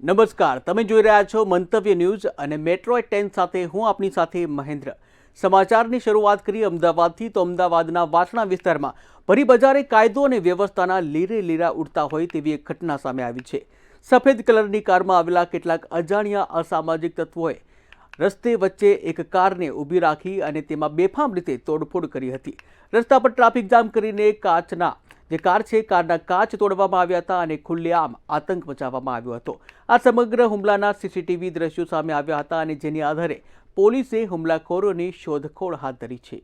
નમસ્કાર, તમે જોઈ રહ્યા છો મંતવ્ય ન્યૂઝ અને મેટ્રો 10 સાથે હું આપની સાથે મહેન્દ્ર। સમાચારની શરૂઆત કરી અમદાવાદથી તો અમદાવાદના વાસણા વિસ્તારમાં ભરી બજારે કાયદો અને વ્યવસ્થાના લીરે લીરા ઉડતા હોય તેવી એક ઘટના સામે આવી છે। સફેદ કલરની કારમાં આવેલા કેટલાક અજાણ્યા અસામાજિક તત્વોએ રસ્તે વચ્ચે એક કારને ઊભી રાખી અને તેમાં બેફામ રીતે તોડફોડ કરી હતી। રસ્તા પર ટ્રાફિક જામ કરીને કારના કાચ તોડવામાં આવ્યા હતા અને ખુલ્લેઆમ આતંક મચાવવામાં આવ્યો હતો। આ સમગ્ર હુમલાના સીસીટીવી દ્રશ્યો સામે આવ્યા હતા અને જેની આધારે પોલીસે હુમલાખોરોની શોધખોળ હાથ ધરી છે।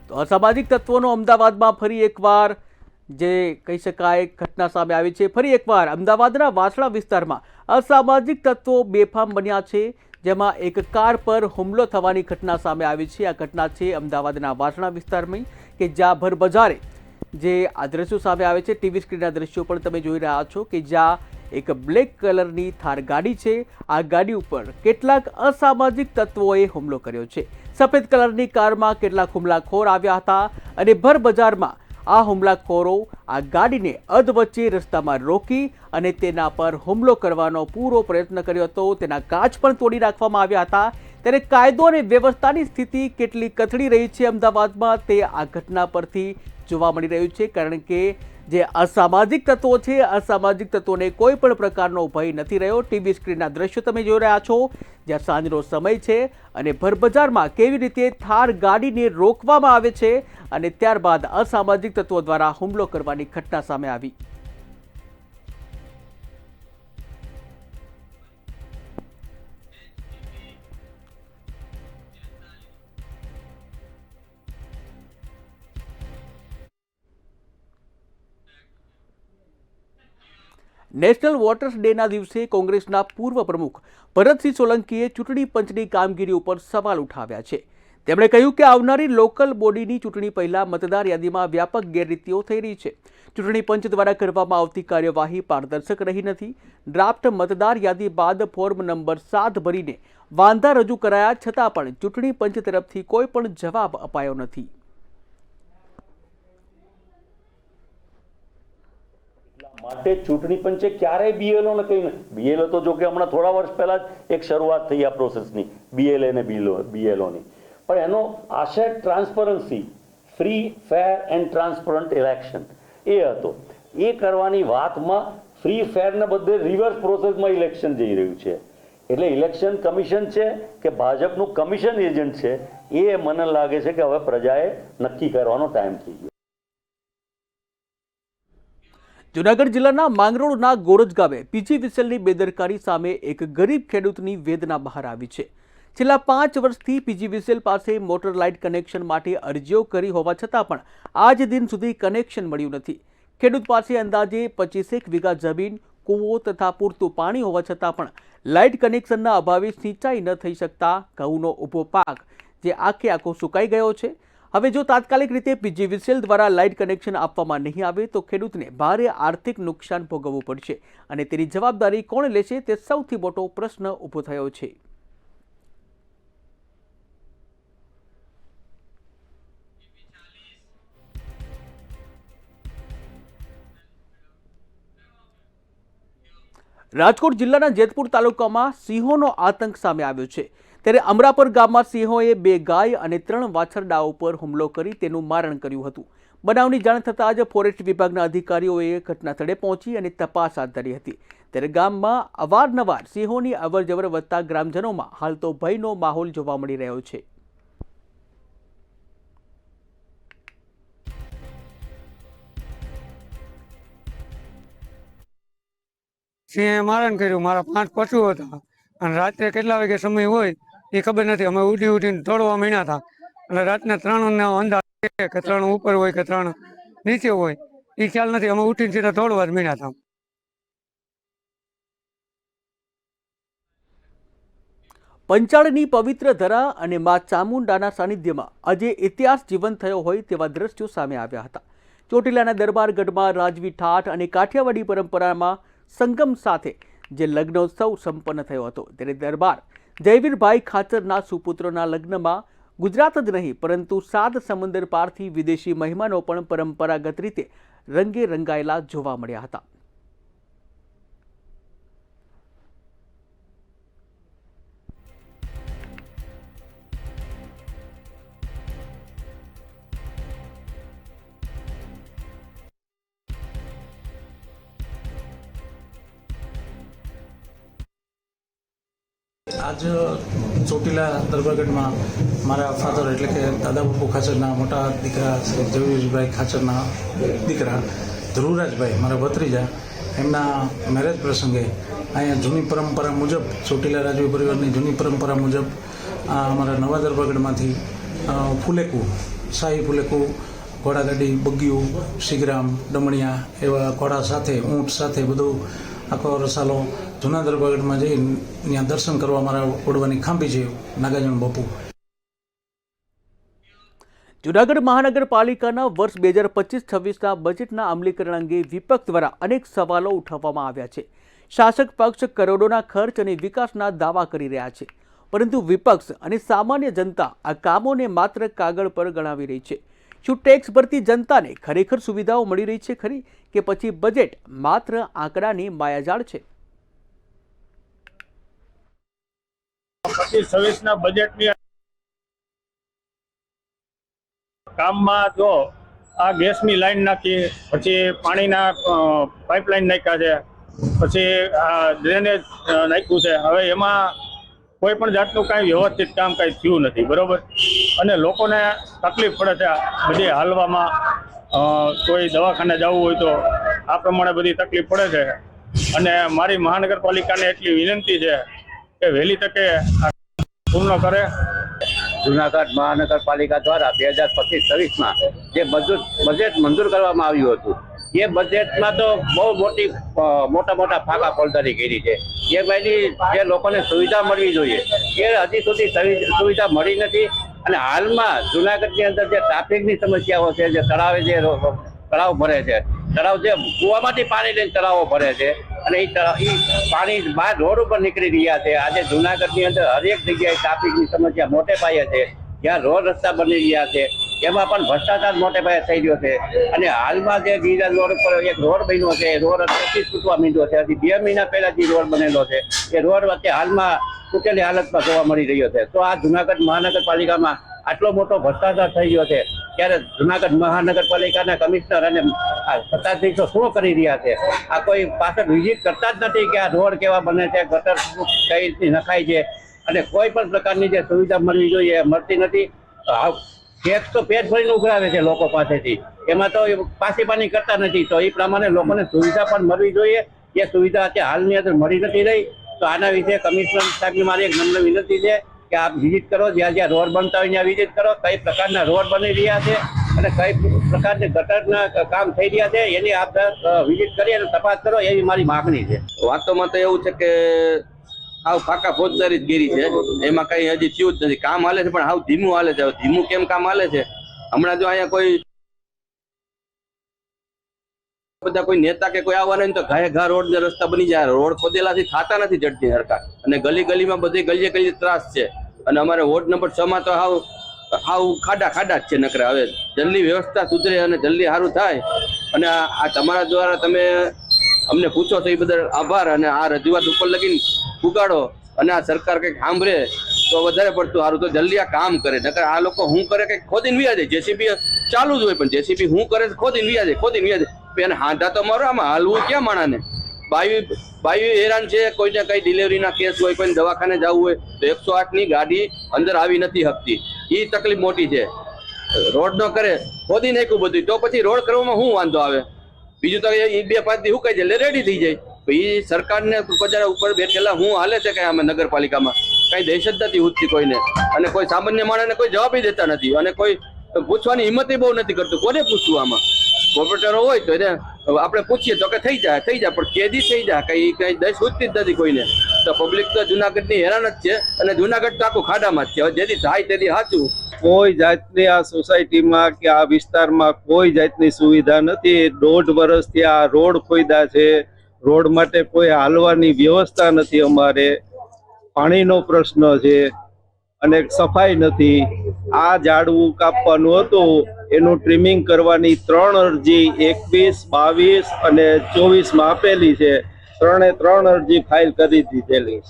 તો અસામાજિક તત્વોનો અમદાવાદમાં ફરી એકવાર જે કહી શકાય ઘટના સામે આવી છે। ફરી એકવાર અમદાવાદના વાસણા વિસ્તારમાં અસામાજિક તત્વો બેફામ બન્યા છે, જેમાં એક કાર પર હુમલો થવાની ઘટના સામે આવી છે। આ ઘટના છે અમદાવાદના વાસણા વિસ્તારમાં કે જ્યાં ભર બજારે જે આ દ્રશ્યો સામે આવે છે, ટીવી સ્ક્રીનના દ્રશ્યો પણ તમે જોઈ રહ્યા છો કે જ્યાં એક બ્લેક કલરની થાર ગાડી છે। આ ગાડી ઉપર કેટલાક અસામાજિક તત્વોએ હુમલો કર્યો છે। સફેદ કલરની કારમાં કેટલાક હુમલાખોર આવ્યા હતા અને ભર બજારમાં આ હુમલાખોરો આ ગાડીને અધવચ્ચે રસ્તામાં રોકી અને તેના પર હુમલો કરવાનો પૂરો પ્રયત્ન કર્યો હતો। તેના કાચ પણ તોડી નાખવામાં આવ્યા હતા। ત્યારે કાયદો અને વ્યવસ્થાની સ્થિતિ કેટલી કથળી રહી છે અમદાવાદમાં તે આ ઘટના પરથી જોવા મળી રહ્યું છે, કારણ કે જે અસામાજિક તત્વો છે, અસામાજિક તત્વોને કોઈ પણ પ્રકારનો ભય નથી રહ્યો। ટીવી સ્ક્રીનના દ્રશ્યો તમે જોઈ રહ્યા છો જ્યાં સાંજનો સમય છે અને ભરબજારમાં કેવી રીતે થાર ગાડીને રોકવામાં આવે છે અને ત્યારબાદ અસામાજિક તત્વો દ્વારા હુમલો કરવાની ઘટના સામે આવી। નેશનલ વોટર્સ ડેના દિવસે કોંગ્રેસના પૂર્વ પ્રમુખ ભરતસિંહ સોલંકીએ ચૂંટણી પંચની કામગીરી ઉપર સવાલ ઉઠાવ્યા છે। તેમણે કહ્યું કે આવનારી લોકલ બોડીની ચૂંટણી પહેલા મતદાર યાદીમાં વ્યાપક ગેરરીતિઓ થઈ રહી છે। ચૂંટણી પંચ દ્વારા કરવામાં આવતી કાર્યવાહી પારદર્શક રહી નથી। ડ્રાફ્ટ મતદાર યાદી બાદ ફોર્મ નંબર 7 ભરીને વાંધા રજૂ કરાયા છતાં પણ ચૂંટણી પંચ તરફથી કોઈ પણ જવાબ અપાયો નથી। માટે ચૂંટણી પંચે ક્યારેય બીએલઓ ને કહ્યું નથી। બીએલઓ તો જો કે હમણાં થોડા વર્ષ પહેલા જ એક શરૂઆત થઈ આ પ્રોસેસની બીએલએ ને બીએલઓની, પણ એનો આશય transparency, free fair and transparent election એ હતો। એ કરવાની વાતમાં ફ્રી ફેરને બદલે રિવર્સ પ્રોસેસમાં ઇલેક્શન જઈ રહ્યું છે। એટલે ઇલેક્શન કમિશન છે કે ભાજપનું કમિશન એજન્ટ છે એ મને લાગે છે કે હવે પ્રજાએ નક્કી કરવાનો ટાઈમ થઈ ગયો। જૂનાગઢ જિલ્લાના માંગરોળના ગોરજ ગામે પીજીવીસીએલની બેદરકારી સામે એક ગરીબ ખેડૂતની વેદના બહાર આવી છે। છેલ્લા 5 વર્ષથી પીજીવીસીએલ પાસે મોટર લાઇટ કનેક્શન માટે અરજીઓ કરી હોવા છતાં પણ આજ દિન સુધી કનેક્શન મળ્યું નથી। ખેડૂત પાસે અંદાજે 25 વીઘા જમીન, કૂવો તથા પૂરતું પાણી હોવા છતાં પણ લાઇટ કનેક્શનના અભાવે સિંચાઈ ન થઈ શકતા ઘઉંનો ઊભો પાક જે આખો સુકાઈ ગયો છે। હવે જો તાત્કાલિક રીતે પીજીવીસીએલ દ્વારા લાઇટ કનેક્શન આપવામાં નહીં આવે તો ખેડૂતને ભારે આર્થિક નુકસાન ભોગવવું પડશે અને તેની જવાબદારી કોણ લેશે તે સૌથી મોટો પ્રશ્ન ઊભો થયો છે। રાજકોટ જિલ્લાના જેતપુર તાલુકામાં સિંહોનો આતંક સામે આવ્યો છે। ત્યારે અમરાપર ગામમાં સિંહોએ 2 ગાય અને 3 વાછરડાઓ પર હુમલો કરી તેનું મારણ કર્યું હતું। બનાવની જાણ થતાં જ ફોરેસ્ટ વિભાગના અધિકારીઓએ ઘટના સ્થળે પહોંચી અને તપાસ હાથ ધરી હતી। ત્યારે ગામમાં અવારનવાર સિંહોની અવરજવર વધતા ગ્રામજનોમાં હાલ તો ભયનો માહોલ જોવા મળી રહ્યો છે। સિંહે મારણ કર્યું। મારા 5 પશુઓ હતા અને રાત્રે કેટલા વાગે સમય હોય એ ખબર નથી। અમે ઉડીને દોડવા માંડ્યા હતા એટલે રાતના 3 અંદાજ કે 3 ઉપર હોય કે 3 નીચે હોય એ ખ્યાલ નથી। અમે ઉઠીને સીધા દોડવા જ માંડ્યા હતા। પંચાળની પવિત્ર ધરા અને મા ચામુંડાના સાનિધ્યમાં આજે ઇતિહાસ જીવંત થયો હોય તેવા દ્રશ્યો સામે આવ્યા હતા। ચોટીલાના દરબારગઢમાં રાજવી ઠાઠ અને કાઠિયાવાડી પરંપરામાં સંગમ સાથે જે લગ્નોત્સવ સંપન્ન થયો હતો। ત્યારે દરબાર જયવીરભાઈ ખાચરના સુપુત્રોના લગ્નમાં ગુજરાત જ નહીં પરંતુ 7 સમુદ્ર પારથી વિદેશી મહેમાનો પણ પરંપરાગત રીતે રંગે રંગાયેલા જોવા મળ્યા હતા. આજ ચોટીલા દરબારગઢમાં મારા ફાધર એટલે કે દાદા બાપુ ખાચરના મોટા દીકરા શ્રી જવીરભાઈ ખાચરના દીકરા ધ્રુવરાજભાઈ મારા ભત્રીજા એમના મેરેજ પ્રસંગે અહીંયા જૂની પરંપરા મુજબ ચોટીલા રાજવી પરિવારની જૂની પરંપરા મુજબ અમારા નવા દરબારગઢમાંથી ફુલેકું શાહી ફુલેકું ઘોડાગાડી બગીયું શીગરામ ડમણિયા એવા ઘોડા સાથે ઊંટ સાથે બધું આખો રસાલો જૂના દરબારગઢમાં જઈ ત્યાં દર્શન કરવા મારા ઓડવાની ખાંભી છે નાગાજણ બાપુ. જૂનાગઢ મહાનગરપાલિકાના વર્ષ 2025-26ના બજેટના અમલીકરણ અંગે વિપક્ષ દ્વારા અનેક સવાલો ઉઠાવવામાં આવ્યા છે. શાસક પક્ષ કરોડોના ખર્ચ અને વિકાસના દાવા કરી રહ્યા છે, પરંતુ વિપક્ષ અને સામાન્ય જનતા આ કામોને માત્ર કાગળ પર ગણાવી રહી છે. શું ટેક્સ ભરતી જનતાને ખરેખર સુવિધાઓ મળી રહી છે ખરી, કે પછી બજેટ માત્ર આંકડાની માયાજાળ છે? 25-26ના બજેટની કામમાં જો આ ગેસની લાઈન નાખી, પછી પાણીના પાઇપલાઇન નાખ્યા છે, પછી આ ડ્રેનેજ નાખ્યું છે. હવે એમાં કોઈ પણ જાતનું કાંઈ વ્યવસ્થિત કામ કાંઈ થયું નથી, બરોબર. અને લોકોને તકલીફ પડે છે બધી હાલવામાં. કોઈ દવાખાને જવું હોય તો આ પ્રમાણે બધી તકલીફ પડે છે. અને મારી મહાનગરપાલિકાને એટલી વિનંતી છે કે વહેલી તકે આ પૂર્ણ કરે. જૂનાગઢ મહાનગરપાલિકા દ્વારા 2025-26માં જે બજેટ મંજૂર કરવામાં આવ્યું હતું, એ બજેટમાં તો બહુ મોટા ફાંકા ફોડદારી કરી છે. એ ભાઈની જે લોકોને સુવિધા મળવી જોઈએ એ હજી સુધી સુવિધા મળી નથી. અને હાલમાં જૂનાગઢની અંદર જે ટ્રાફિકની સમસ્યાઓ છે, જે તળાવ ભરે છે, તળાવ જે કૂવામાંથી પાણી લઈને તળાવો ભરે છે અને એ પાણી બહાર રોડ ઉપર નીકળી રહ્યા છે. આજે જૂનાગઢની અંદર હરેક જગ્યાએ ટ્રાફિકની સમસ્યા મોટે પાયે છે. જ્યાં રોડ રસ્તા બની રહ્યા છે એમાં પણ ભ્રષ્ટાચાર મોટે પાયે થઈ રહ્યો છે. અને હાલમાં જે ગિરિરાજ રોડ ઉપર એક રોડ બન્યો છે, એ રોડ અત્યારથી તૂટવા માંડ્યો છે. હજી 2 મહિના પહેલા જે રોડ બનેલો છે એ રોડ અત્યારે હાલમાં તૂટેલી હાલતમાં જોવા મળી રહ્યો છે. તો આ જૂનાગઢ મહાનગરપાલિકામાં આટલો મોટો ભ્રષ્ટાચાર થઈ ગયો છે, ત્યારે જૂનાગઢ મહાનગરપાલિકાના કમિશનર અને સત્તાધીશો શું કરી રહ્યા છે? આ કોઈ પાછળ વિઝિટ કરતા જ નથી કે આ રોડ કેવા બને છે, ગટર કઈ રીતની નખાય છે, અને કોઈ પણ પ્રકારની જે સુવિધા મળવી જોઈએ એ મળતી નથી. ટેક્સ તો પેટ ભરીને ઉઘરાવે છે લોકો પાસેથી, એમાં તો પાછી પાની કરતા નથી. તો એ પ્રમાણે લોકોને સુવિધા પણ મળવી જોઈએ. એ સુવિધા અત્યારે હાલની અંદર મળી નથી રહી. તો આના વિશે કમિશનર સાહેબની મારી એક નમ્ર વિનંતી છે કે આપ વિઝિટ કરો, જ્યાં જ્યાં રોડ બનતા હોય ત્યાં વિઝિટ કરો, કઈ પ્રકારના રોડ બની રહ્યા છે અને કઈ પ્રકારની ગટરના કામ થઈ રહ્યા છે એની આપ વિઝિટ કરી અને તપાસ કરો, એવી મારી માગણી છે. વાસ્તવમાં તો એવું છે કે હાવ ફાકા ફોજદારી જ ગીરી છે, એમાં કઈ હજી થયું જ નથી. કામ હાલે છે પણ હાવ ધીમું હાલે છે. ધીમું કેમ કામ હાલે છે? હમણાં જો અહીંયા કોઈ બધા કોઈ નેતા કે કોઈ આવવાના તો ઘાએ ઘા રોડ ને રસ્તા બની જાય. રોડ ખોદેલાથી થતા નથી જડતી સરકાર, અને ગલી ગલીમાં બધી ગલીએ ત્રાસ છે. અને અમારે વોર્ડ નંબર 6 માં તો હાવ ખાડા જ છે નકરા. હવે જલ્દી વ્યવસ્થા સુધરે અને જલ્દી સારું થાય. અને આ તમારા દ્વારા તમે અમને પૂછો તો એ બદલ આભાર. અને આ રજૂઆત ઉપર લગીને ઉગાડો અને આ સરકાર કંઈક સાંભળે તો વધારે પડતું સારું. તો જલ્દી આ કામ કરે, નકર આ લોકો શું કરે કે ખોદીને વ્યા જાય. જેસીબી ચાલુ જ હોય પણ જેસીબી શું કરે ખોદીને વ્યા જાય. એને હાંધા તો મારો, આમાં હાલવું ક્યાં માણાને? બાયુ હેરાન છે. કોઈને કઈ ડિલિવરીના કેસ હોય, કોઈને દવાખાને જવું હોય તો 108ની ગાડી અંદર આવી નથી શકતી. એ તકલીફ મોટી છે. રોડ નો કરે, ખોદી નાખ્યું બધું, તો પછી રોડ કરવામાં શું વાંધો આવે? બીજું તો એ 2-5 દી હુકાઈ જાય એટલે રેડી થઈ જાય. એ સરકારને કજારા ઉપર બેઠેલા હું હાલે છે કે આમાં નગરપાલિકામાં કઈ દહેશત નથી ઉઠતી કોઈને, અને કોઈ સામાન્ય માણસને કોઈ જવાબ દેતા નથી, અને કોઈ પૂછવાની હિંમત બહુ નથી કરતું. કોને પૂછવું? આમાં કોર્પોરેટરો હોય તો એને આપણે પૂછીએ તો કે થઈ જાય પણ કેદી થઈ જાય કઈ દહેશત ઉઠતી જ નથી કોઈને. તો પબ્લિક તો જુનાગઢની હેરાન જ છે, અને જુનાગઢ તો આખું ખાડામાં જ છે. જેથી થાય તેથી સાચું. કોઈ જાતની આ સોસાયટીમાં કે આ વિસ્તારમાં કોઈ જાતની સુવિધા નથી. 1.5 વર્ષથી આ રોડ ખોદ્યા છે. રોડ માટે કોઈ હાલવાની વ્યવસ્થા નથી. અમારે પાણીનો પ્રશ્ન છે, અને સફાઈ નથી. આ ઝાડવું કાપવાનું હતું, એનું ટ્રીમિંગ કરવાની 3 અરજી 21, 22 અને 24 આપેલી છે. 3 અરજી ફાઇલ કરી દીધેલી.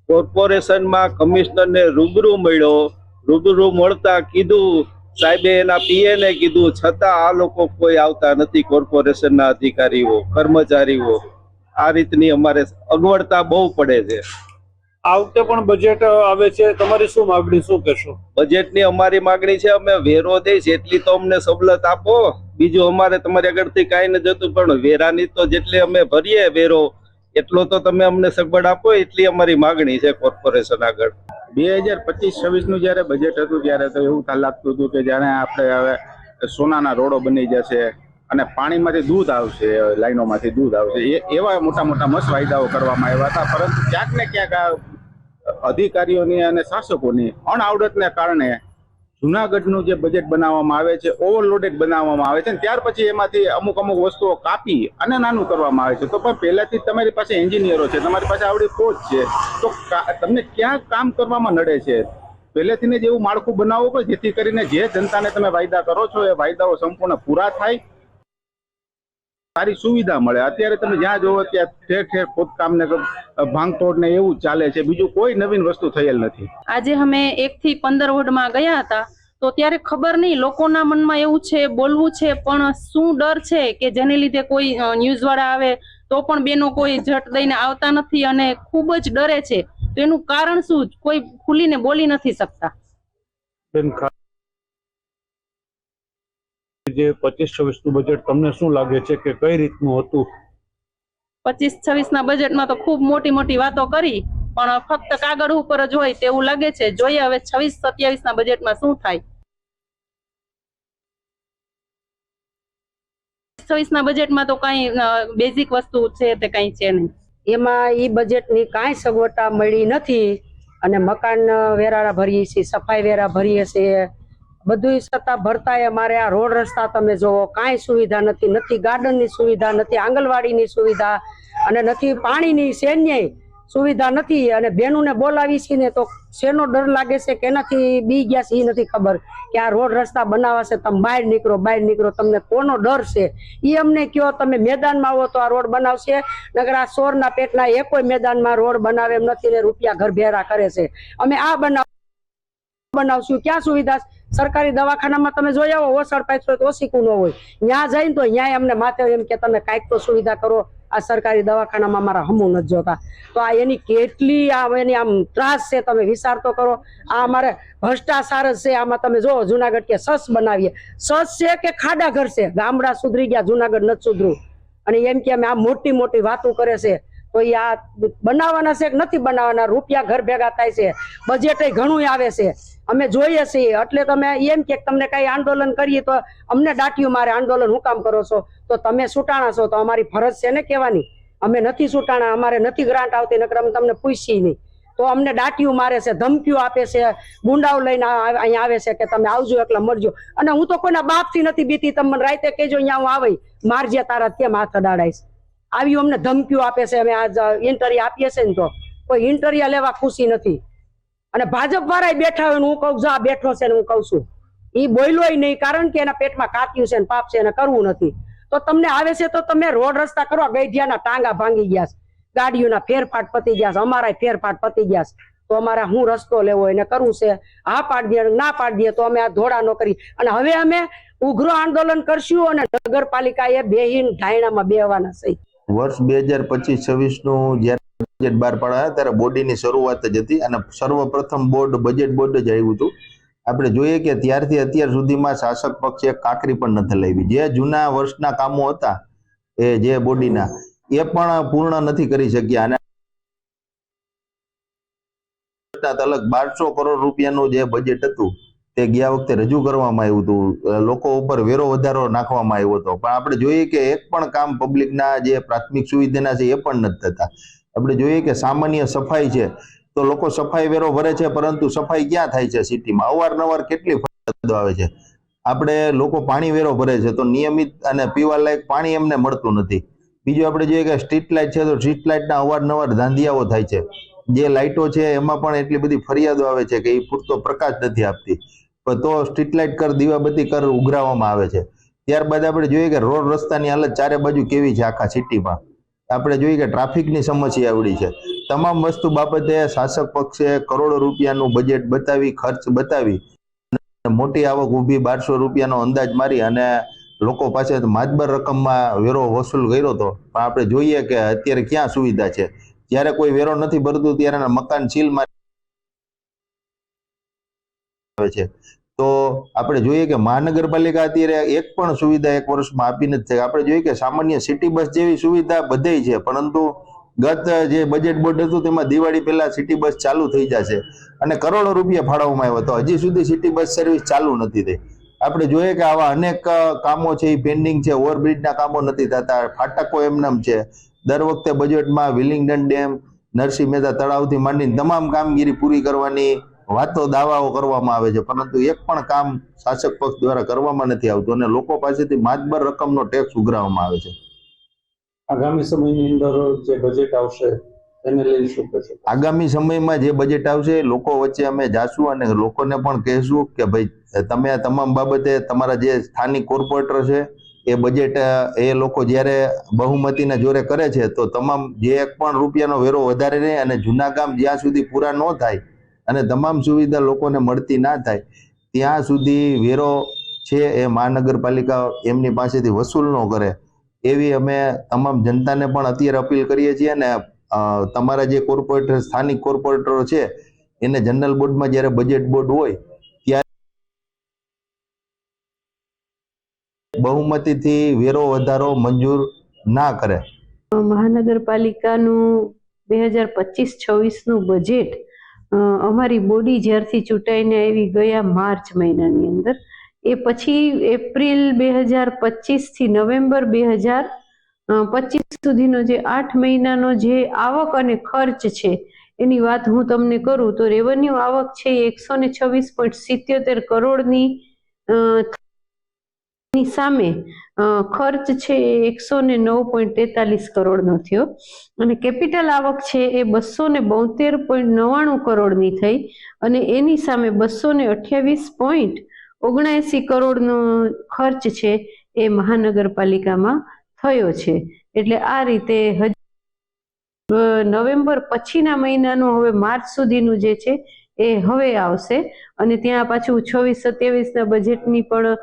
કોર્પોરેશનમાં કમિશનરને રૂબરૂ મળ્યો. રૂબરૂ મળતા કીધું, સાહેબે એના પીએને કીધું, છતાં આ લોકો કોઈ આવતા નથી, કોર્પોરેશનના અધિકારીઓ કર્મચારીઓ. આ રીતની અમારે અગવડતા બહુ પડે છે. આ વખતે પણ બજેટ આવે છે, તમારી શું માગણી, શું કહેશો? બજેટની અમારી માગણી છે, અમે વેરો દઈશ એટલી તો અમને સવલત આપો. બીજું અમારે તમારી આગળથી કાંઈ ન જતું, પણ વેરાની તો જેટલી અમે ભરીએ વેરો એટલો તો તમે અમને સગવડ આપો, એટલી અમારી માગણી છે કોર્પોરેશન આગળ. 2025-26 જયારે બજેટ હતું ત્યારે તો એવું લાગતું હતું કે જાણે આપણે હવે સોનાના રોડો બની જશે અને પાણીમાંથી દૂધ આવશે, લાઈનોમાંથી દૂધ આવશે, એવા મોટા મોટા મસ્ત વાયદાઓ કરવામાં આવ્યા હતા. પરંતુ ક્યાંક ને ક્યાંક અધિકારીઓની અને શાસકોની અણઆવડતને કારણે જુનાગઢનું જે બજેટ બનાવવામાં આવે છે ઓવરલોડેડ બનાવવામાં આવે છે, અને ત્યાર પછી એમાંથી અમુક વસ્તુઓ કાપી અને નાનું કરવામાં આવે છે. તો પણ પહેલાથી તમારી પાસે એન્જિનિયરો છે, તમારી પાસે આવડી પહોંચ છે, તો તમને ક્યાં કામ કરવામાં નડે છે? પહેલેથી જ એવું માળખું બનાવવું પડે જેથી કરીને જે જનતાને તમે વાયદા કરો છો એ વાયદાઓ સંપૂર્ણ પૂરા થાય, સારી સુવિધા મળે. અત્યારે તમે જ્યાં જોવો ત્યાં ઠેર ઠેર ખોદકામ ને ભાંગતોડ ને એવું ચાલે છે, બીજું કોઈ નવીન વસ્તુ થયેલ નથી. આજે અમે 1 થી 15 વોર્ડમાં ગયા હતા તો ત્યારે ખબર નહીં લોકોના મનમાં એવું છે બોલવું છે, પણ શું ડર છે કે જેને લીધે કોઈ ન્યૂઝ વાળા આવે તો પણ બેનો કોઈ ઝટ દઈને આવતા નથી અને ખૂબ જ ડરે છે. તો એનું કારણ શું, કોઈ ખુલીને બોલી નથી શકતા. જે 25-26 નું બજેટ તમને શું લાગે છે કે કઈ રીતનું હતું? 25-26 ના બજેટમાં તો ખૂબ મોટી મોટી વાતો કરી, પણ ફક્ત કાગળ ઉપર જ હોય તેવું લાગે છે. જોઈએ હવે 26-27 ના બજેટમાં શું થાય. 26 ના બજેટમાં તો કઈ બેઝિક વસ્તુ છે તે કઈ છે નહીં. એમાં ઈ બજેટની કાંઈ સગવડતા મળી નથી, અને મકાન વેરા ભરીએ છીએ, સફાઈ વેરા ભરીએ છીએ, બધું છતાં ભરતાય અમારે આ રોડ રસ્તા તમે જોવો કાંઈ સુવિધા નથી, નથી ગાર્ડનની સુવિધા, નથી આંગણવાડીની સુવિધા, અને નથી પાણીની શેન્યય સુવિધા નથી. અને બહેનોને બોલાવી છે ને તો શેનો ડર લાગે છે કે એનાથી બી ગયા છે એ નથી ખબર કે આ રોડ રસ્તા બનાવાશે, તમે બહાર નીકળો, તમને કોનો ડર છે એ અમને કયો. તમે મેદાનમાં આવો તો આ રોડ બનાવશે, નગર આ સોરના પેટના એ કોઈ મેદાનમાં રોડ બનાવે એમ નથી ને રૂપિયા ઘર ભેરા કરે છે. અમે આ બનાવશું, ક્યાં સુવિધા? સરકારી દવાખાનામાં તમે જોઈ આવો, ઓસડ પાછળ તો ઓસીકું ન હોય, ત્યાં જઈને તો ત્યાં અમને માથે એમ કે તમે કાંઈક તો સુવિધા કરો. આ સરકારી દવાખાનામાં અમારા હમું નથી જોતા. તો આ એની કેટલી એની આમ ત્રાસ છે, તમે વિચાર તો કરો. આ અમારે ભ્રષ્ટાચાર જ છે. આમાં તમે જોવો જુનાગઢ કે સસ બનાવીએ, સસ છે કે ખાડા ઘર છે? ગામડા સુધરી ગયા, જુનાગઢ નથી સુધરું. અને એમ કે અમે આ મોટી મોટી વાતો કરે છે, તો એ આ બનાવવાના છે કે નથી બનાવવાના? રૂપિયા ઘર ભેગા થાય છે, બજેટ ઘણું આવે છે, અમે જોઈએ છીએ. એટલે તમે એમ કે તમને કઈ આંદોલન કરીએ તો અમને દાટિયું મારે, આંદોલન હું કામ કરો છો? તો તમે સુટાણા છો તો અમારી ફરજ છે ને કહેવાની. અમે નથી સુટાણા, અમારે નથી ગ્રાન્ટ આવતી, નકર અમે તમને પૂછીએ નહીં. તો અમને દાટિયું મારે છે, ધમકીઓ આપે છે, ગુંડાઓ લઈને અહીંયા આવે છે કે તમે આવજો એટલે મળજો. અને હું તો કોઈના બાપથી નથી બીતી, તમે રાતે કહેજો અહીંયા હું આવી મારજે તારા કેમ હાથ અડાડાઈશ. આવી અમને ધમકીઓ આપે છે. અમે આજ ઇન્ટરવ્યુ આપીએ છીએ ને તો કોઈ ઇન્ટરવ્યુ લેવા ખુશી નથી. અને ભાજપ વાળા બેઠા હોય, હું કહું આ બેઠો છે ને હું કહું છું, એ બોલ્યોય નહીં, કારણ કે એના પેટમાં કાત્યું છે ને પાપ છે, એને કરવું નથી. તો તમને આવે છે તો તમે રોડ રસ્તા કરો. ગઈઢિયાના ટાંગા ભાંગી ગયા છે, ગાડીઓના ફેરફાટ પતી ગયા છે, અમારા ફેરફાટ પતી ગયા છે. તો અમારે હું રસ્તો લેવો એને કરવું છે. હા પાડી દે, ના પાડી દે તો અમે આ ધોળા ન કરી. અને હવે અમે ઉગ્ર આંદોલન કરશું અને નગરપાલિકાએ બેહીન ઢાયણામાં બેહવાના છે. વર્ષ 2025-26 નું જ્યારે બજેટ બહાર પાડ્યા ત્યારે બોડીની શરૂઆત જ હતી, અને સર્વપ્રથમ બજેટ બોર્ડ જ આવ્યું હતું. આપણે જોઈએ કે ત્યારથી અત્યાર સુધીમાં શાસક પક્ષે કાંકરી પણ નથી લાવી. જે જૂના વર્ષના કામો હતા એ જે બોડીના એ પણ પૂર્ણ નથી કરી શક્યા. અને અલગ 1200 કરોડ રૂપિયાનું જે બજેટ હતું તે ગયા વખતે રજૂ કરવામાં આવ્યું હતું. લોકો ઉપર વેરો વધારો નાખવામાં આવ્યો હતો, પણ આપણે જોઈએ કે એક પણ કામ પબ્લિકના જે પ્રાથમિક સુવિધાના છે એ પણ નથી થતા. આપણે જોઈએ કે સામાન્ય સફાઈ છે તો લોકો સફાઈ વેરો ભરે છે, પરંતુ સફાઈ ક્યાં થાય છે? સિટીમાં અવારનવાર કેટલી ફરિયાદો આવે છે. આપણે લોકો પાણી વેરો ભરે છે તો નિયમિત અને પીવા લાયક પાણી એમને મળતું નથી. બીજું આપણે જોઈએ કે સ્ટ્રીટ લાઇટ છે તો સ્ટ્રીટ લાઇટના અવારનવાર ધાંધિયાઓ થાય છે. જે લાઇટો છે એમાં પણ એટલી બધી ફરિયાદો આવે છે કે એ પૂરતો પ્રકાશ નથી આપતી, તો સ્ટ્રીટ લાઇટ કર, દીવાબત્તી કર ઉઘરાવવામાં આવે છે. ત્યારબાદ આપણે જોઈએ કે રોડ રસ્તાની હાલત ચારે બાજુ કેવી છે આખા સિટીમાં. આપણે જોઈએ કે ટ્રાફિકની સમસ્યા આવડી છે. તમામ વસ્તુ બાબતે શાસક પક્ષે કરોડો રૂપિયાનું બજેટ બતાવી, ખર્ચ બતાવી, મોટી આવક ઊભી 1200 રૂપિયાનો અંદાજ મારી અને લોકો પાસે માતબર રકમમાં વેરો વસૂલ કર્યો હતો. પણ આપણે જોઈએ કે અત્યારે ક્યાં સુવિધા છે. જ્યારે કોઈ વેરો નથી ભરતું ત્યારે મકાન સીલ મારી આવે છે. તો આપણે જોઈએ કે મહાનગરપાલિકા અત્યારે એક પણ સુવિધા એક વર્ષમાં આપી નથી. આપણે જોઈએ કે સામાન્ય સિટી બસ જેવી સુવિધા બધે છે, પરંતુ ગત જે બજેટ બોર્ડ હતું તેમાં દિવાળી પહેલા સિટી બસ ચાલુ થઈ જશે અને કરોડો રૂપિયા ફાળવવામાં આવ્યો હતો. હજી સુધી સિટી બસ સર્વિસ ચાલુ નથી થઈ. આપણે જોઈએ કે આવા અનેક કામો છે એ પેન્ડિંગ છે. ઓવરબ્રિજના કામો નથી થતા, ફાટકો એમનેમ છે. દર વખતે બજેટમાં વિલિંગડન ડેમ, નરસિંહ મહેતા તળાવથી માંડીને તમામ કામગીરી પૂરી કરવાની વાતો, દાવાઓ કરવામાં આવે છે, પરંતુ એક પણ કામ શાસક પક્ષ દ્વારા કરવામાં નથી આવતું અને લોકો પાસેથી માતબર રકમનો ટેક્સ ઉઘરાવવામાં આવે છે. આગામી સમયની અંદર જે બજેટ આવશે એને લઈને શું કહેશો? આગામી સમયમાં જે બજેટ આવશે લોકો વચ્ચે અમે જાશું અને લોકોને પણ કહેશું કે ભાઈ તમે તમામ બાબતે તમારા જે સ્થાનિક કોર્પોરેટર છે એ બજેટ એ લોકો જ્યારે બહુમતીના જોરે કરે છે તો તમામ જે એક પણ રૂપિયાનો વેરો વધારે નહીં અને જૂના કામ જ્યાં સુધી પૂરા ન થાય અને તમામ સુવિધા લોકોને મળતી ના થાય ત્યાં સુધી વેરો છે એ મહાનગરપાલિકા એમની પાસેથી વસૂલ ન કરે એવી અમે તમામ જનતાને પણ અત્યારે અપીલ કરીએ છીએ. અને તમારા જે કોર્પોરેટર, સ્થાનિક કોર્પોરેટરો છે એને જનરલ બોર્ડમાં જ્યારે બજેટ બોર્ડ હોય ત્યારે બહુમતીથી વેરો વધારો મંજૂર ના કરે. મહાનગરપાલિકાનું 2025-26નું બજેટ અમારી બોડી જ્યારથી ચૂંટાઈને આવી ગયા માર્ચ મહિનાની અંદર, એ પછી એપ્રિલ 2025 થી નવેમ્બર 2025 સુધીનો જે 8 મહિનાનો જે આવક અને ખર્ચ છે એની વાત હું તમને કરું તો રેવન્યુ આવક છે એ 126.77 કરોડની સામે ખર્ચ છે એ 109.43 કરોડનો થયો અને કેપિટલ આવક છે એ 272.99 કરોડની થઈ અને એની સામે 228.79 કરોડનો ખર્ચ છે એ મહાનગરપાલિકામાં થયો છે. એટલે આ રીતે નવેમ્બર પછીના મહિનાનું હવે માર્ચ સુધીનું જે છે એ હવે આવશે અને ત્યાં પાછું 26-27ના બજેટની પણ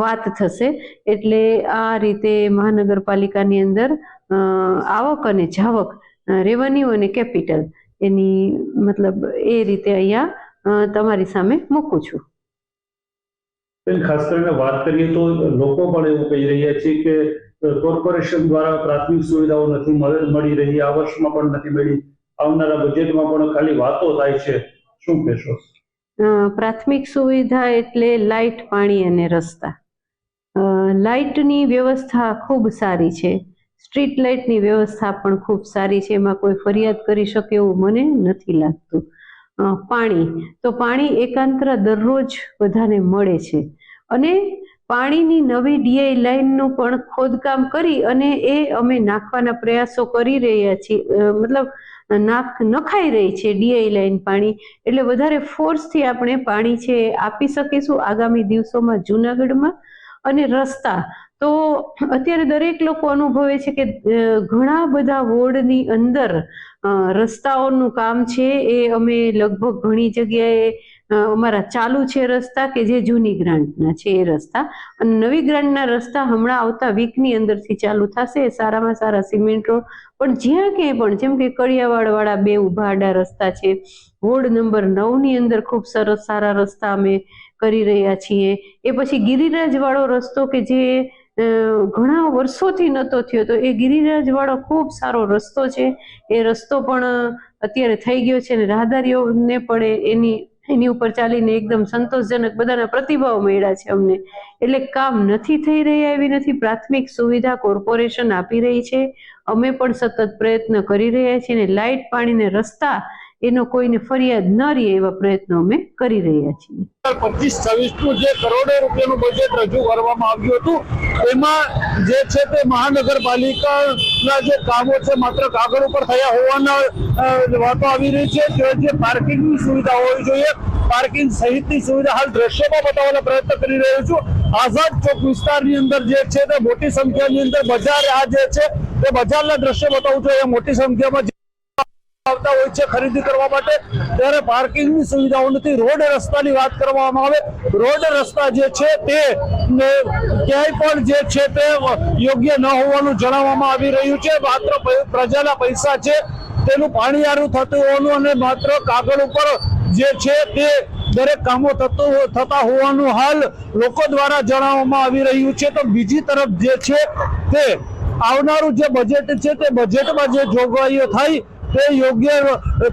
વાત થશે. એટલે આ રીતે મહાનગરપાલિકાની અંદર આવક અને જાવક, રેવન્યુ અને કેપિટલ એની મતલબ એ રીતે અહીંયા તમારી સામે મૂકું છું. ખાસ કરીને વાત કરીએ તો લોકો પણ એવું કહી રહ્યા છે કે કોર્પોરેશન દ્વારા પ્રાથમિક સુવિધાઓ નથી મળી રહી, આ વર્ષમાં પણ નથી મળી, આવનારા બજેટમાં પણ ખાલી વાતો થાય છે. શું કહેશો? પ્રાથમિક સુવિધા એટલે લાઇટ, પાણી અને રસ્તા. લાઇટની વ્યવસ્થા ખૂબ સારી છે, સ્ટ્રીટ લાઇટની વ્યવસ્થા પણ ખૂબ સારી છે, એમાં કોઈ ફરિયાદ કરી શકે એવું મને નથી લાગતું. પાણી એકાંતરા દરરોજ બધાને મળે છે અને પાણીની નવી ડીઆઈ લાઇનનું પણ ખોદકામ કરી અને એ અમે નાખવાના પ્રયાસો કરી રહ્યા છીએ. મતલબ નખાઈ રહી છે ડીઆઈ લાઇન પાણી, એટલે વધારે ફોર્સથી આપણે પાણી છે આપી શકીશું આગામી દિવસોમાં જૂનાગઢમાં. અને રસ્તા તો અત્યારે દરેક લોકો અનુભવે છે કે ઘણા બધા વોર્ડની અંદર રસ્તાઓનું કામ છે એ અમે લગભગ ઘણી જગ્યાએ અમારા ચાલુ છે રસ્તા કે જે જૂની ગ્રાન્ટના છે એ રસ્તા, અને નવી ગ્રાન્ટના રસ્તા હમણાં આવતા વીકની અંદરથી ચાલુ થશે. સારામાં સારા સિમેન્ટ રોડ પણ જ્યાં ક્યાંય પણ, જેમ કે કડિયાવાડવાળા 2 ઊભા આડા રસ્તા છે, વોર્ડ નંબર 9ની અંદર ખૂબ સરસ સારા રસ્તા અમે કરી રહ્યા છીએ. એ પછી ગિરિરાજ વાળો રસ્તો કે જે ઘણા વર્ષોથી નહોતો થયો તો એ ગિરિરાજ વાળો ખૂબ સારો રસ્તો છે, એ રસ્તો પણ અત્યારે થઈ ગયો છે અને રાહદારીઓને પણ એની ઉપર ચાલીને એકદમ સંતોષજનક બધાના પ્રતિભાવ મળ્યા છે અમને. એટલે કામ નથી થઈ રહ્યા એવી નથી, પ્રાથમિક સુવિધા કોર્પોરેશન આપી રહી છે, અમે પણ સતત પ્રયત્ન કરી રહ્યા છીએ અને લાઇટ, પાણી ને રસ્તા એનો કોઈને ફરિયાદ ન રહે એવા પ્રયત્નો અમે કરી રહ્યા છીએ. 25-26નું જે કરોડો રૂપિયાનું બજેટ રજૂ કરવામાં આવ્યું હતું એમાં જે છે તે મહાનગરપાલિકાના જે કામો છે માત્ર કાગળ ઉપર થયા હોવાના વાતો આવી રહી છે. જે પાર્કિંગની સુવિધા હોવી જોઈએ, પાર્કિંગ સહિતની સુવિધા હાલ દ્રશ્યોમાં બતાવવાનો પ્રયત્ન કરી રહ્યો છું. આઝાદ ચોક વિસ્તારની અંદર જે છે તે મોટી સંખ્યાની અંદર બજાર આ જે છે તે બજારના દ્રશ્યો બતાવું છું. એ મોટી સંખ્યામાં આવતા હોય છે ખરીદી કરવા માટે, ત્યારે પાર્કિંગની સુવિધાઓ નથી. રોડ રસ્તાની વાત કરવામાં આવે, રોડ રસ્તા જે છે તે ક્યાંય પણ જે છે તે યોગ્ય ન હોવાનું જણાવવામાં આવી રહ્યું છે. માત્ર પ્રજાના પૈસા છે તેનું પાણીયારું થતું હોવાનું અને માત્ર કાગળ ઉપર જે છે તે દરેક કામો થતા હોવાનું હાલ લોકો દ્વારા જણાવવામાં આવી રહ્યું છે. તો બીજી તરફ જે છે તે આવનારું જે બજેટ છે તે બજેટમાં જે જોગવાઈઓ થાય તે યોગ્ય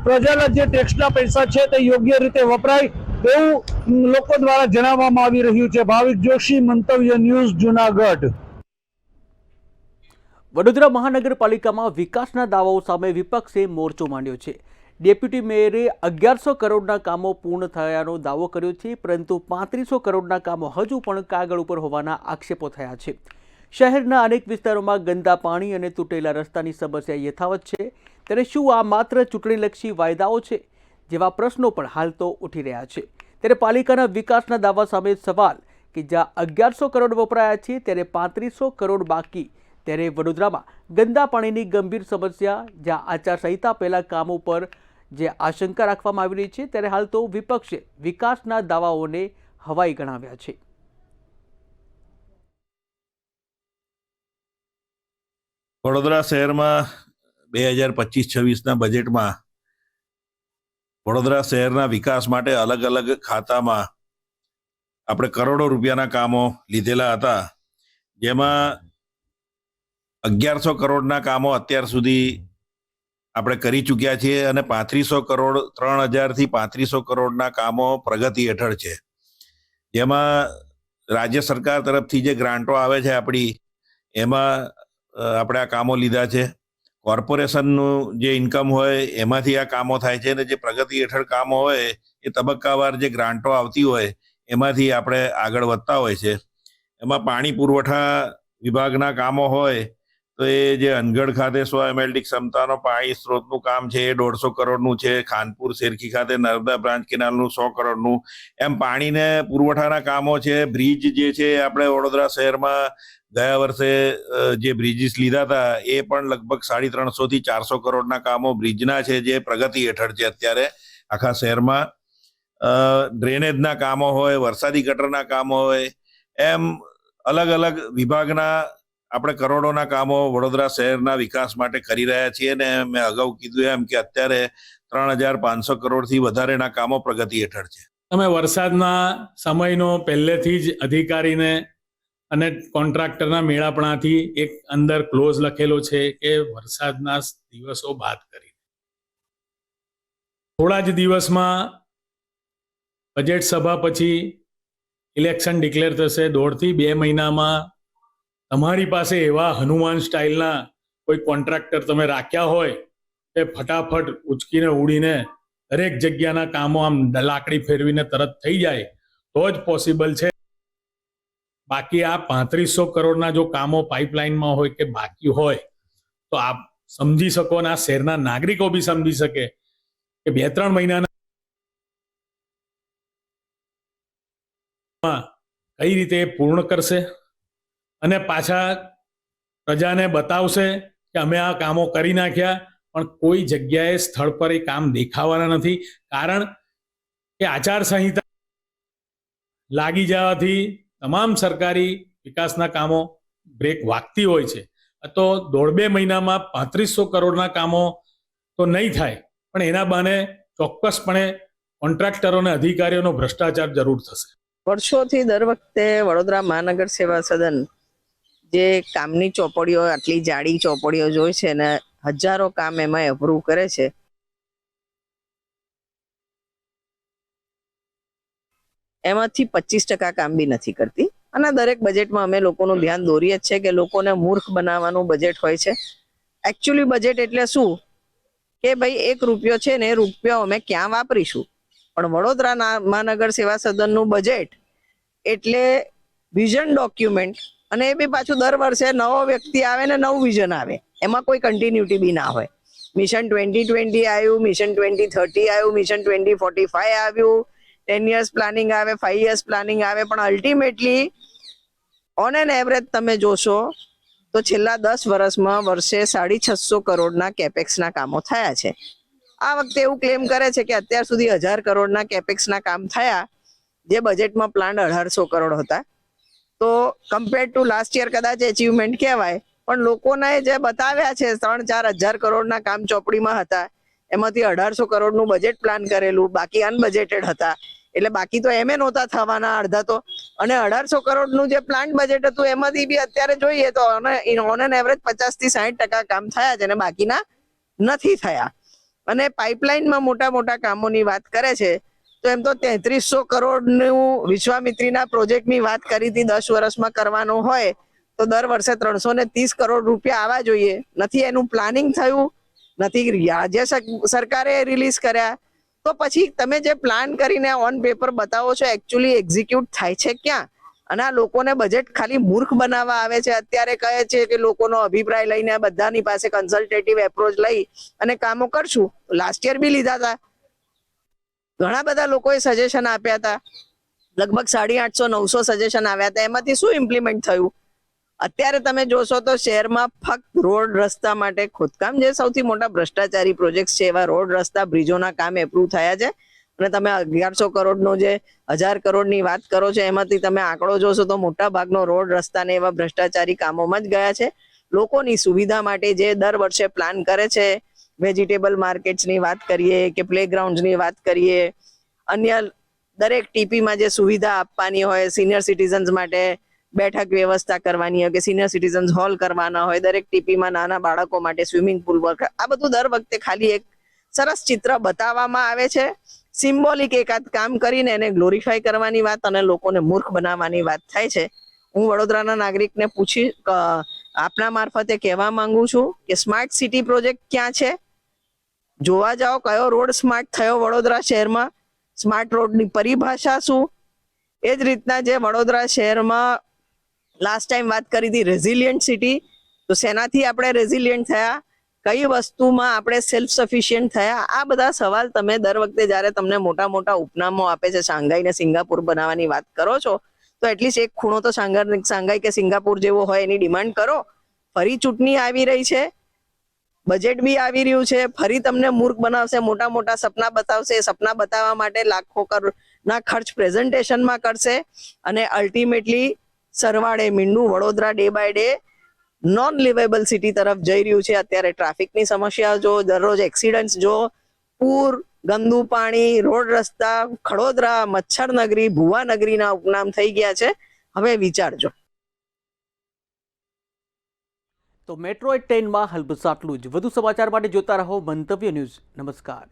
પ્રજાના જે ટેક્સના પૈસા છે તે યોગ્ય રીતે વપરાય તેવું લોકો દ્વારા જણાવવામાં આવી રહ્યું છે. ભાવિક જોશી, મંતવ્ય ન્યૂઝ, જુનાગઢ. વડોદરા મહાનગરપાલિકામાં વિકાસના દાવાઓ સામે વિપક્ષે મોરચો માંડ્યો છે. ડેપ્યુટી મેયરે 1100 કરોડના કામો પૂર્ણ થયાનો દાવો કર્યો છે, પરંતુ 3500 કરોડના કામો હજુ પણ કાગળ ઉપર હોવાના આક્ષેપો થયા છે. શહેરના અનેક વિસ્તારોમાં ગંદા પાણી અને તૂટેલા રસ્તાની સમસ્યા યથાવત છે. ત્યારે શું આ માત્ર ચૂંટણીલક્ષી વાયદાઓ છે જેવા પ્રશ્નો પણ હાલ તો ઉઠી રહ્યા છે. ત્યારે પાલિકાના વિકાસના દાવા સામે સવાલ કે જ્યાં 1100 કરોડ વપરાયા છે ત્યારે 3500 કરોડ બાકી. ત્યારે વડોદરામાં ગંદા પાણીની ગંભીર સમસ્યા, જ્યાં આચારસંહિતા પહેલા કામો પર જે આશંકા રાખવામાં આવી રહી છે, ત્યારે હાલ તો વિપક્ષે વિકાસના દાવાઓને હવાઈ ગણાવ્યા છે. વડોદરા શહેરમાં 2025-26ના બજેટમાં વડોદરા શહેરના વિકાસ માટે અલગ અલગ ખાતામાં આપણે કરોડો રૂપિયાના કામો લીધેલા હતા, જેમાં 1100 કરોડના કામો અત્યાર સુધી આપણે કરી ચૂક્યા છીએ અને 3500 કરોડ 3000થી 3500 કરોડના કામો પ્રગતિ હેઠળ છે. જેમાં રાજ્ય સરકાર તરફથી જે ગ્રાન્ટો આવે છે આપણી, એમાં આપણે આ કામો લીધા છે. કોર્પોરેશનનું જે ઇન્કમ હોય એમાંથી આ કામો થાય છે, અને જે પ્રગતિ હેઠળ કામો હોય એ તબક્કાવાર જે ગ્રાન્ટો આવતી હોય એમાંથી આપણે આગળ વધતા હોય છે. એમાં પાણી પુરવઠા વિભાગના કામો હોય તો એ જે અનગઢ ખાતે 100 MLD ક્ષમતાનો પાણી સ્ત્રોતનું કામ છે એ 150 કરોડનું છે. ખાનપુર શેરખી ખાતે નર્મદા બ્રાન્ચ કેનાલનું 100 કરોડનું. એમ પાણીને પુરવઠાના કામો છે. બ્રિજ જે છે આપણે વડોદરા શહેરમાં ગયા વર્ષે જે બ્રિજીસ લીધા હતા એ પણ લગભગ 350થી 400 કરોડના કામો બ્રિજના છે, જે પ્રગતિ હેઠળ છે અત્યારે આખા શહેરમાં. ડ્રેનેજના કામો હોય, વરસાદી ગટરના કામો હોય, એમ અલગ અલગ વિભાગના આપણે કરોડોના કામો વડોદરા શહેરના વિકાસ માટે કરી રહ્યા છીએ. અને મેં અગાઉ કીધું એમ કે અત્યારે 3500 કરોડથી વધારેના કામો પ્રગતિ હેઠળ છે. તમે વરસાદના સમયનો પહેલેથી જ અધિકારીને અને કોન્ટ્રાક્ટરના મેળાપણાથી એક અંદર ક્લોઝ લખેલો છે કે વરસાદના દિવસો બાદ કરી થોડા જ દિવસમાં બજેટ સભા પછી ઇલેક્શન ડિક્લેર થશે. 1.5થી 2 મહિનામાં તમારી પાસે એવા હનુમાન સ્ટાઇલના કોઈ કોન્ટ્રાક્ટર તમે રાખ્યા હોય કે ફટાફટ ઉચકીને ઉડીને દરેક જગ્યાના કામો આમ લાકડી ફેરવીને તરત થઈ જાય તો જ પોસિબલ છે. બાકી આ 3500 કરોડના જો કામો પાઇપલાઇનમાં હોય કે બાકી હોય તો આપ સમજી શકો, અને આ શહેરના નાગરિકો બી સમજી શકે કે 2-3 મહિનાના કઈ રીતે પૂર્ણ કરશે અને પાછા પ્રજાને બતાવશે કે અમે આ કામો કરી નાખ્યા, પણ કોઈ જગ્યાએ સ્થળ પર એ કામ દેખાવાના નથી. કારણ કે આચારસંહિતા લાગી જવાથી તમામ સરકારી વિકાસના કામો બ્રેક વાગતી હોય છે. તો 1.5-2 મહિનામાં 3500 કરોડના કામો તો નહીં થાય, પણ એના બહાને ચોક્કસપણે કોન્ટ્રાક્ટરો અને અધિકારીઓનો ભ્રષ્ટાચાર જરૂર થશે. વર્ષોથી દર વખતે વડોદરા મહાનગર સેવા સદન જે કામની ચોપડીઓ, આટલી જાડી ચોપડીઓ જોઈ છે ને હજારો કામ એમાં એપ્રુવ કરે છે, એમાંથી 25% કામ બી નથી કરતી. અને દરેક બજેટમાં અમે લોકોનું ધ્યાન દોરીએ જ છે કે લોકોને મૂર્ખ બનાવવાનું બજેટ હોય છે. એકચ્યુઅલી બજેટ એટલે શું કે ભાઈ 1 રૂપિયો છે ને એ રૂપિયો અમે ક્યાં વાપરીશું. પણ વડોદરા મહાનગર સેવા સદનનું બજેટ એટલે વિઝન ડોક્યુમેન્ટ, અને એ બી પાછું દર વર્ષે નવો વ્યક્તિ આવે ને નવું વિઝન આવે, એમાં કોઈ કન્ટિન્યુટી બી ના હોય. મિશન 2020 આવ્યું, મિશન 2030 આવ્યું, મિશન 2045 આવ્યું, 10 years પ્લાનિંગ આવે, 5 years પ્લાનિંગ આવે, પણ અલ્ટિમેટલી ઓન એન એવરેજ તમે જોશો તો છેલ્લા 10 વર્ષમાં વર્ષે 650 કરોડના કેપેક્સના કામો થયા છે. આ વખતે એવું ક્લેમ કરે છે કે અત્યાર સુધી 1000 કરોડના કેપેક્સના કામ થયા, જે બજેટમાં પ્લાન 1800 કરોડ હતા. તો કમ્પેર ટુ લાસ્ટ યર કદાચ એચિવમેન્ટ કહેવાય, પણ લોકોને જે બતાવ્યા છે 3-4 હજાર કરોડના કામ ચોપડીમાં હતા, એમાંથી 1800 કરોડનું બજેટ પ્લાન કરેલું, બાકી અનબજેટેડ હતા. એટલે બાકી તો એમે નહોતા થવાના અડધા તો, અને 1800 કરોડનું જે પ્લાન બજેટ હતું એમાંથી બી અત્યારે જોઈએ તો ઓન એન એવરેજ 50 થી 60% કામ થયા છે અને બાકીના નથી થયા. અને પાઇપલાઇનમાં મોટા મોટા કામોની વાત કરે છે તો એમ તો 3300 કરોડનું વિશ્વામિત્રીના પ્રોજેક્ટની વાત કરી હતી 10 વર્ષમાં કરવાનું હોય તો દર વર્ષે 330 કરોડ રૂપિયા આવવા જોઈએ. નથી એનું પ્લાનિંગ થયું, નથી રાજ્ય સરકારે રિલીઝ કર્યા. તો પછી તમે જે પ્લાન કરીને ઓન પેપર બતાવો છો એકચ્યુઅલી એક્ઝિક્યુટ થાય છે ક્યાં? અને આ લોકોને બજેટ ખાલી મૂર્ખ બનાવવા આવે છે. અત્યારે કહે છે કે લોકોનો અભિપ્રાય લઈને બધાની પાસે કન્સલ્ટેટિવ એપ્રોચ લઈ અને કામો કરશું. લાસ્ટ યર બી લીધા હતા, ઘણા બધા લોકોએ સજેશન આપ્યા હતા, લગભગ 850-900 સજેશન આવ્યા હતા. એમાંથી શું ઇમ્પ્લિમેન્ટ થયું? અત્યારે તમે જોશો તો શહેરમાં ફક્ત રોડ રસ્તા માટે ખોદકામ, જે સૌથી મોટા ભ્રષ્ટાચારી પ્રોજેક્ટ છે, એવા રોડ રસ્તા બ્રિજોના કામ એપ્રુવ થયા છે. અને તમે 1100 કરોડનો જે 1000 કરોડની વાત કરો છો એમાંથી તમે આંકડો જોશો તો મોટા ભાગનો રોડ રસ્તા ને એવા ભ્રષ્ટાચારી કામોમાં જ ગયા છે. લોકોની સુવિધા માટે જે દર વર્ષે પ્લાન કરે છે, વેજીટેબલ માર્કેટ્સની વાત કરીએ કે પ્લેગ્રાઉન્ડ્સની વાત કરીએ, અન્ય દરેક ટીપીમાં જે સુવિધા આપવાની હોય, સિનિયર સિટીઝન્સ માટે બેઠક વ્યવસ્થા કરવાની હોય કે સિનિયર સિટીઝન્સ હોલ કરવાના હોય, દરેક ટીપીમાં નાના બાળકો માટે સ્વિમિંગ પુલ વર્ક, આ બધું દર વખતે ખાલી એક સરસ ચિત્ર બતાવવામાં આવે છે. સિમ્બોલિક એકાદ કામ કરીને એને ગ્લોરીફાઈ કરવાની વાત અને લોકોને મૂર્ખ બનાવવાની વાત થાય છે. હું વડોદરાના નાગરિકને આપના મારફતે કહેવા માંગુ છું કે સ્માર્ટ સિટી પ્રોજેક્ટ ક્યાં છે? જોવા જાઓ કયો રોડ સ્માર્ટ થયો વડોદરા શહેરમાં, સ્માર્ટ રોડની પરિભાષા શું? એ જ રીતના જે વડોદરા શહેરમાં લાસ્ટ ટાઈમ વાત કરી હતી રેઝિલિયન્ટ સિટી, તો શેનાથી આપણે રેઝિલિયન્ટ થયા, કઈ વસ્તુમાં આપણે સેલ્ફ સફિશિયન્ટ થયા? આ બધા સવાલ તમે દર વખતે જ્યારે તમને મોટા મોટા ઉપનામો આપે છે, શાંઘાઈ ને સિંગાપુર બનાવવાની વાત કરો છો, તો એટલીસ્ટ એક ખૂણો તો શાંઘાઈ કે સિંગાપુર જેવો હોય એની ડિમાન્ડ કરો. ફરી ચૂંટણી આવી રહી છે, બજેટ બી આવી રહ્યું છે, ફરી તમને મૂર્ખ બનાવશે, મોટા મોટા સપના બતાવશે. એ સપના બતાવવા માટે લાખો કરોડના ખર્ચ પ્રેઝન્ટેશનમાં કરશે અને અલ્ટિમેટલી સરવાળે મીંડું Vadodara day by day non liveable city તરફ જઈ રહ્યું છે. અત્યારે ટ્રાફિકની સમસ્યા જો, દરરોજ એક્સિડન્ટ્સ જો, પૂર, ગંદુ પાણી, રોડ રસ્તા, ખડોદરા મચ્છર નગરી, ભુવા નગરીના ઉપનામ થઈ ગયા છે. હવે વિચારજો. તો મેટ્રો 10માં હાલ બસ આટલું જ. વધુ સમાચાર માટે જોતા રહો મંતવ્ય ન્યૂઝ. નમસ્કાર.